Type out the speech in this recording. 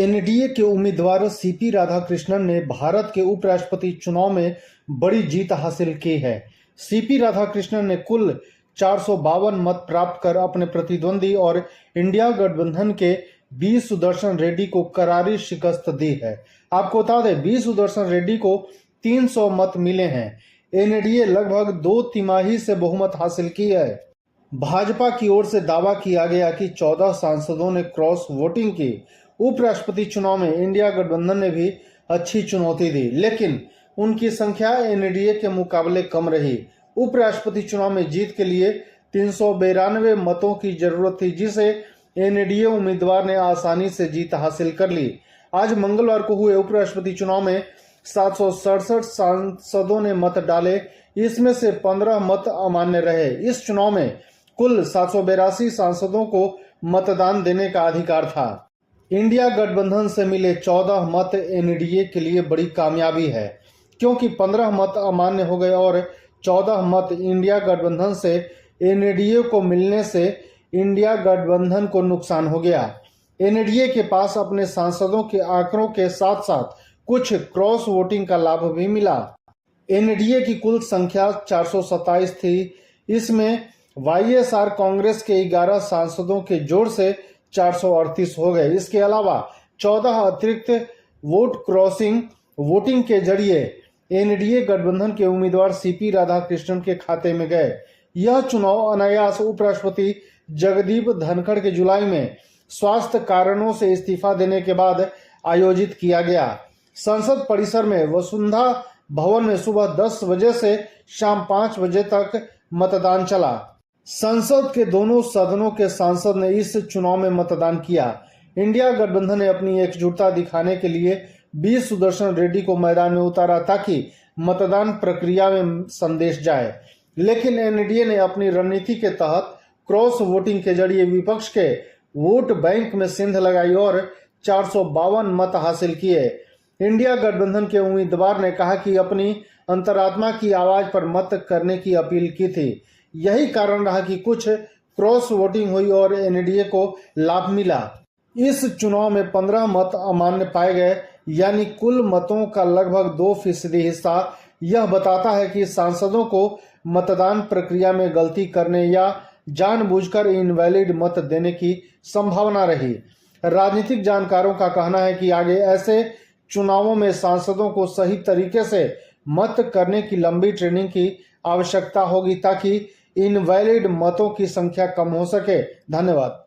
NDA के उम्मीदवार CP Radhakrishnan ने भारत के उपराष्ट्रपति चुनाव में बड़ी जीत हासिल की है। सीपी राधाकृष्णन ने कुल 452 मत प्राप्त कर अपने प्रतिद्वंदी और इंडिया गठबंधन के बी सुदर्शन रेड्डी को करारी शिकस्त दी है। आपको बता दें, बी सुदर्शन रेड्डी को 300 मत मिले हैं। एनडीए लगभग 2 तिमाही से बहुमत हासिल की है। भाजपा की ओर से दावा किया गया कि 14 सांसदों ने क्रॉस वोटिंग की। उपराष्ट्रपति चुनाव में इंडिया गठबंधन ने भी अच्छी चुनौती दी, लेकिन उनकी संख्या एनडीए के मुकाबले कम रही। उपराष्ट्रपति चुनाव में जीत के लिए 392 मतों की जरूरत थी, जिसे एनडीए उम्मीदवार ने आसानी से जीत हासिल कर ली। आज मंगलवार को हुए उपराष्ट्रपति चुनाव में 767 सांसदों ने मत डाले, इसमें से 15 मत अमान्य रहे। इस चुनाव में कुल 782 सांसदों को मतदान देने का अधिकार था। इंडिया गठबंधन से मिले 14 मत एनडीए के लिए बड़ी कामयाबी है, क्योंकि 15 मत अमान्य हो गए और 14 मत इंडिया गठबंधन से एनडीए को मिलने से इंडिया गठबंधन को नुकसान हो गया। एनडीए के पास अपने सांसदों के आंकड़ों के साथ साथ कुछ क्रॉस वोटिंग का लाभ भी मिला। एनडीए की कुल संख्या 427 थी। इसमें वाईएसआर कांग्रेस के 11 सांसदों के जोड़ से 438 हो गए। इसके अलावा 14 अतिरिक्त वोट क्रॉसिंग वोटिंग के जरिए एनडीए गठबंधन के उम्मीदवार सीपी राधाकृष्णन के खाते में गए। यह चुनाव अनायास उपराष्ट्रपति जगदीप धनखड़ के जुलाई में स्वास्थ्य कारणों से इस्तीफा देने के बाद आयोजित किया गया। संसद परिसर में वसुंधरा भवन में सुबह 10 बजे से शाम 5 बजे तक मतदान चला। संसद के दोनों सदनों के सांसद ने इस चुनाव में मतदान किया। इंडिया गठबंधन ने अपनी एकजुटता दिखाने के लिए बी सुदर्शन रेड्डी को मैदान में उतारा, ताकि मतदान प्रक्रिया में संदेश जाए। लेकिन एनडीए ने अपनी रणनीति के तहत क्रॉस वोटिंग के जरिए विपक्ष के वोट बैंक में सेंध लगाई और 452 मत हासिल किए। इंडिया गठबंधन के उम्मीदवार ने कहा कि अपनी अंतरात्मा की आवाज पर मत करने की अपील की थी। यही कारण रहा कि कुछ क्रॉस वोटिंग हुई और एनडीए को लाभ मिला। इस चुनाव में 15 मत अमान्य पाए गए, यानी कुल मतों का लगभग 2% हिस्सा। यह बताता है कि सांसदों को मतदान प्रक्रिया में गलती करने या जानबूझकर इनवैलिड मत देने की संभावना रही। राजनीतिक जानकारों का कहना है कि आगे ऐसे चुनावों में सांसदों को सही तरीके से मत करने की लंबी ट्रेनिंग की आवश्यकता होगी, ताकि इनवैलिड मतों की संख्या कम हो सके। धन्यवाद।